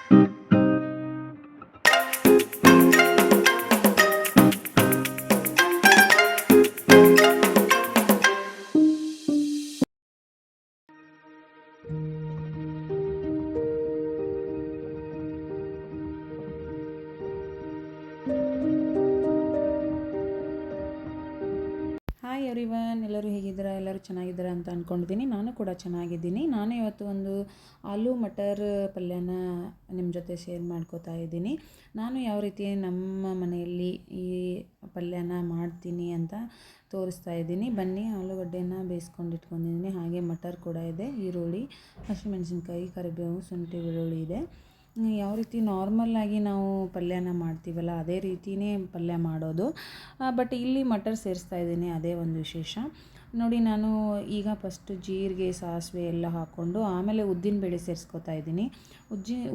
Hi everyone, ಎಲ್ಲರೂ ಹೇಗಿದ್ದೀರಾ? ಎಲ್ಲರೂ ಚೆನ್ನಾಗಿದ್ದೀರಾ ಅಂತ ಅಂದ್ಕೊಂಡಿದ್ದೀನಿ. ನಾನು ಕೂಡ ಚೆನ್ನಾಗಿದ್ದೀನಿ. ನಾನು ಇವತ್ತು ಒಂದು ಆಲೂ ಮಟರ್ ಪಲ್ಯನ ನಿಮ್ಮ ಜೊತೆ ಶೇರ್ ಮಾಡ್ಕೋತಾ ಇದ್ದೀನಿ. ನಾನು ಯಾವ ರೀತಿ ನಮ್ಮ ಮನೆಯಲ್ಲಿ ಈ ಪಲ್ಯನ ಮಾಡ್ತೀನಿ ಅಂತ ತೋರಿಸ್ತಾ ಇದ್ದೀನಿ. ಬನ್ನಿ, ಆಲೂಗಡ್ಡೆನ ಬೇಯಿಸ್ಕೊಂಡು ಇಟ್ಕೊಂಡಿದ್ದೀನಿ. ಹಾಗೆ ಮಟರ್ ಕೂಡ ಇದೆ, ಈರುಳ್ಳಿ, ಹಸಿಮೆಣಸಿನ್ಕಾಯಿ, ಕರಿಬೇವು, ಶುಂಠಿ, ಬೆಳ್ಳುಳ್ಳಿ ಇದೆ. ಯಾವ ರೀತಿ ನಾರ್ಮಲ್ಲಾಗಿ ನಾವು ಪಲ್ಯನ ಮಾಡ್ತೀವಲ್ಲ ಅದೇ ರೀತಿಯೇ ಪಲ್ಯ ಮಾಡೋದು. ಬಟ್ ಇಲ್ಲಿ ಮಟರ್ ಸೇರಿಸ್ತಾ ಇದ್ದೀನಿ, ಅದೇ ಒಂದು ವಿಶೇಷ. ನೋಡಿ, ನಾನು ಈಗ ಫಸ್ಟು ಜೀರಿಗೆ, ಸಾಸಿವೆ ಎಲ್ಲ ಹಾಕ್ಕೊಂಡು ಆಮೇಲೆ ಉದ್ದಿನಬೇಳೆ ಸೇರಿಸ್ಕೊತಾ ಇದ್ದೀನಿ.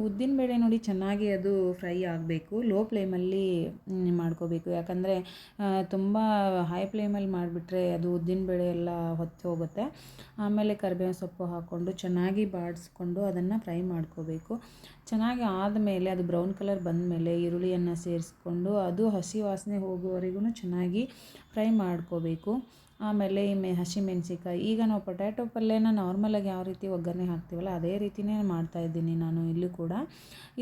ಉದ್ದಿನಬೇಳೆ ನೋಡಿ ಚೆನ್ನಾಗಿ ಅದು ಫ್ರೈ ಆಗಬೇಕು. ಲೋ ಫ್ಲೇಮಲ್ಲಿ ಮಾಡ್ಕೋಬೇಕು, ಯಾಕಂದರೆ ತುಂಬ ಹೈ ಫ್ಲೇಮಲ್ಲಿ ಮಾಡಿಬಿಟ್ರೆ ಅದು ಉದ್ದಿನಬೇಳೆ ಎಲ್ಲ ಹೊತ್ತು ಹೋಗುತ್ತೆ. ಆಮೇಲೆ ಕರಿಬೇವಿನ ಸೊಪ್ಪು ಹಾಕ್ಕೊಂಡು ಚೆನ್ನಾಗಿ ಬಾಡಿಸ್ಕೊಂಡು ಅದನ್ನು ಫ್ರೈ ಮಾಡ್ಕೋಬೇಕು. ಚೆನ್ನಾಗಿ ಆದಮೇಲೆ ಅದು ಬ್ರೌನ್ ಕಲರ್ ಬಂದಮೇಲೆ ಈರುಳ್ಳಿಯನ್ನು ಸೇರಿಸ್ಕೊಂಡು ಅದು ಹಸಿ ವಾಸನೆ ಹೋಗುವವರೆಗೂ ಚೆನ್ನಾಗಿ ಫ್ರೈ ಮಾಡ್ಕೋಬೇಕು. ಆಮೇಲೆ ಹಸಿಮೆಣಸಿಕಾಯಿ, ಈಗ ನಾವು ಪೊಟ್ಯಾಟೊ ಪಲ್ಯನ ನಾರ್ಮಲಾಗಿ ಯಾವ ರೀತಿ ಒಗ್ಗರಣೆ ಹಾಕ್ತೀವಲ್ಲ ಅದೇ ರೀತಿಯೇ ಮಾಡ್ತಾಯಿದ್ದೀನಿ ನಾನು ಇಲ್ಲೂ ಕೂಡ.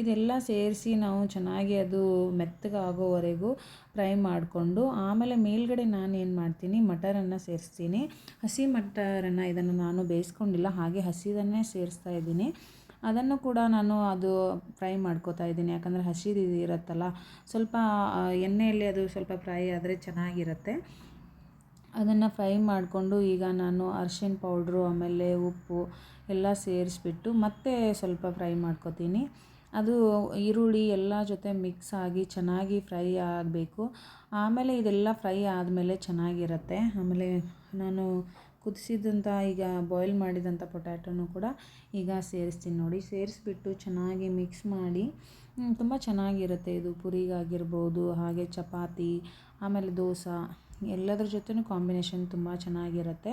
ಇದೆಲ್ಲ ಸೇರಿಸಿ ನಾವು ಚೆನ್ನಾಗಿ ಅದು ಮೆತ್ತಗಾಗೋವರೆಗೂ ಫ್ರೈ ಮಾಡಿಕೊಂಡು ಆಮೇಲೆ ಮೇಲ್ಗಡೆ ನಾನು ಏನು ಮಾಡ್ತೀನಿ, ಮಟರನ್ನು ಸೇರಿಸ್ತೀನಿ. ಹಸಿ ಮಟರನ್ನು ಇದನ್ನು ನಾನು ಬೇಯಿಸ್ಕೊಂಡಿಲ್ಲ, ಹಾಗೆ ಹಸಿದನ್ನೇ ಸೇರಿಸ್ತಾ ಇದ್ದೀನಿ. ಅದನ್ನು ಕೂಡ ನಾನು ಅದು ಫ್ರೈ ಮಾಡ್ಕೋತಾ ಇದ್ದೀನಿ, ಯಾಕಂದರೆ ಹಸಿದು ಇರುತ್ತಲ್ಲ, ಸ್ವಲ್ಪ ಎಣ್ಣೆಯಲ್ಲಿ ಅದು ಸ್ವಲ್ಪ ಫ್ರೈ ಆದರೆ ಚೆನ್ನಾಗಿರುತ್ತೆ. ಅದನ್ನು ಫ್ರೈ ಮಾಡಿಕೊಂಡು ಈಗ ನಾನು ಅರಿಶಿಣ ಪೌಡ್ರು ಆಮೇಲೆ ಉಪ್ಪು ಎಲ್ಲ ಸೇರಿಸ್ಬಿಟ್ಟು ಮತ್ತೆ ಸ್ವಲ್ಪ ಫ್ರೈ ಮಾಡ್ಕೋತೀನಿ. ಅದು ಈರುಳ್ಳಿ ಎಲ್ಲ ಜೊತೆ ಮಿಕ್ಸ್ ಆಗಿ ಚೆನ್ನಾಗಿ ಫ್ರೈ ಆಗಬೇಕು. ಆಮೇಲೆ ಇದೆಲ್ಲ ಫ್ರೈ ಆದಮೇಲೆ ಚೆನ್ನಾಗಿರುತ್ತೆ. ಆಮೇಲೆ ನಾನು ಕುದಿಸಿದಂಥ ಈಗ ಬಾಯ್ಲ್ ಮಾಡಿದಂಥ ಪೊಟ್ಯಾಟೊನೂ ಕೂಡ ಈಗ ಸೇರಿಸ್ತೀನಿ. ನೋಡಿ, ಸೇರಿಸ್ಬಿಟ್ಟು ಚೆನ್ನಾಗಿ ಮಿಕ್ಸ್ ಮಾಡಿ ತುಂಬ ಚೆನ್ನಾಗಿರುತ್ತೆ ಇದು. ಪುರಿಗಾಗಿರ್ಬೋದು, ಹಾಗೆ ಚಪಾತಿ, ಆಮೇಲೆ ದೋಸೆ ಎಲ್ಲದ್ರ ಜೊತೆನೂ ಕಾಂಬಿನೇಷನ್ ತುಂಬ ಚೆನ್ನಾಗಿರುತ್ತೆ.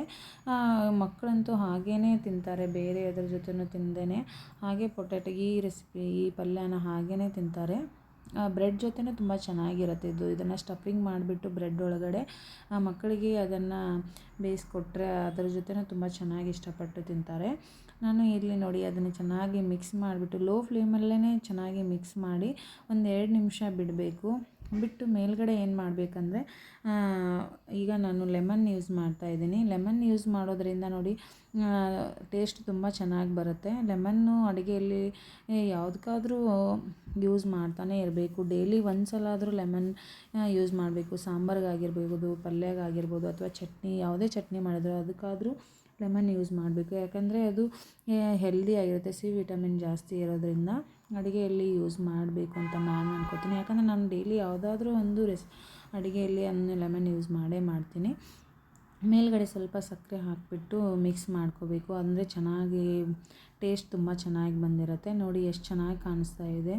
ಮಕ್ಕಳಂತೂ ಹಾಗೇ ತಿಂತಾರೆ, ಬೇರೆ ಅದ್ರ ಜೊತೆನೂ ತಿಂದೇ ಹಾಗೆ ಈ ರೆಸಿಪಿ, ಈ ಪಲ್ಯನ ಹಾಗೇ ತಿಂತಾರೆ. ಬ್ರೆಡ್ ಜೊತೆನೂ ತುಂಬ ಚೆನ್ನಾಗಿರುತ್ತೆ ಇದನ್ನು ಸ್ಟಫಿಂಗ್ ಮಾಡಿಬಿಟ್ಟು ಬ್ರೆಡ್ ಒಳಗಡೆ ಮಕ್ಕಳಿಗೆ ಅದನ್ನು ಬೇಯಿಸ್ಕೊಟ್ರೆ ಅದರ ಜೊತೆನೂ ತುಂಬ ಚೆನ್ನಾಗಿ ಇಷ್ಟಪಟ್ಟು ತಿಂತಾರೆ. ನಾನು ಇಲ್ಲಿ ನೋಡಿ ಅದನ್ನು ಚೆನ್ನಾಗಿ ಮಿಕ್ಸ್ ಮಾಡಿಬಿಟ್ಟು ಲೋ ಫ್ಲೇಮಲ್ಲೇ ಚೆನ್ನಾಗಿ ಮಿಕ್ಸ್ ಮಾಡಿ ಒಂದು 2 ನಿಮಿಷ ಬಿಡಬೇಕು. ಬಿಟ್ಟು ಮೇಲ್ಗಡೆ ಏನು ಮಾಡಬೇಕಂದ್ರೆ, ಈಗ ನಾನು ಲೆಮನ್ ಯೂಸ್ ಮಾಡ್ತಾಯಿದ್ದೀನಿ. ಲೆಮನ್ ಯೂಸ್ ಮಾಡೋದ್ರಿಂದ ನೋಡಿ ಟೇಸ್ಟ್ ತುಂಬ ಚೆನ್ನಾಗಿ ಬರುತ್ತೆ. ಲೆಮನ್ನು ಅಡುಗೆಯಲ್ಲಿ ಯಾವುದಕ್ಕಾದ್ರೂ ಯೂಸ್ ಮಾಡ್ತಾನೆ ಇರಬೇಕು. ಡೈಲಿ ಒಂದು ಸಲ ಆದರೂ ಲೆಮನ್ ಯೂಸ್ ಮಾಡಬೇಕು. ಸಾಂಬಾರಿಗಾಗಿರ್ಬೋದು, ಪಲ್ಯಗಾಗಿರ್ಬೋದು, ಅಥವಾ ಚಟ್ನಿ, ಯಾವುದೇ ಚಟ್ನಿ ಮಾಡಿದ್ರು ಅದಕ್ಕಾದರೂ ಲೆಮನ್ ಯೂಸ್ ಮಾಡಬೇಕು. ಯಾಕಂದರೆ ಅದು ಹೆಲ್ದಿ ಆಗಿರುತ್ತೆ. ಸಿ ವಿಟಮಿನ್ ಜಾಸ್ತಿ ಇರೋದ್ರಿಂದ ಅಡುಗೆಯಲ್ಲಿ ಯೂಸ್ ಮಾಡಬೇಕು ಅಂತ ನಾನು ಅನ್ಕೋತೀನಿ. ಯಾಕಂದರೆ ನಾನು ಡೈಲಿ ಯಾವುದಾದ್ರೂ ಒಂದು ಅಡುಗೆಯಲ್ಲಿ ಲೆಮನ್ ಯೂಸ್ ಮಾಡೇ ಮಾಡ್ತೀನಿ. ಮೇಲ್ಗಡೆ ಸ್ವಲ್ಪ ಸಕ್ಕರೆ ಹಾಕಿಬಿಟ್ಟು ಮಿಕ್ಸ್ ಮಾಡ್ಕೋಬೇಕು, ಅಂದರೆ ಚೆನ್ನಾಗಿ ಟೇಸ್ಟ್ ತುಂಬ ಚೆನ್ನಾಗಿ ಬಂದಿರುತ್ತೆ. ನೋಡಿ ಎಷ್ಟು ಚೆನ್ನಾಗಿ ಕಾಣಿಸ್ತಾ ಇದೆ.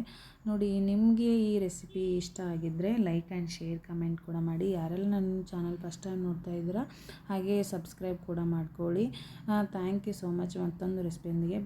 ನೋಡಿ, ನಿಮಗೆ ಈ ರೆಸಿಪಿ ಇಷ್ಟ ಆಗಿದ್ದರೆ ಲೈಕ್ ಆ್ಯಂಡ್ ಶೇರ್, ಕಮೆಂಟ್ ಕೂಡ ಮಾಡಿ. ಯಾರೆಲ್ಲ ನನ್ನ ಚಾನಲ್ ಫಸ್ಟ್ ಟೈಮ್ ನೋಡ್ತಾ ಇದ್ದೀರಾ ಹಾಗೆ ಸಬ್ಸ್ಕ್ರೈಬ್ ಕೂಡ ಮಾಡ್ಕೊಳ್ಳಿ. Thank you so much. ಮತ್ತೊಂದು ರೆಸಿಪಿಯೊಂದಿಗೆ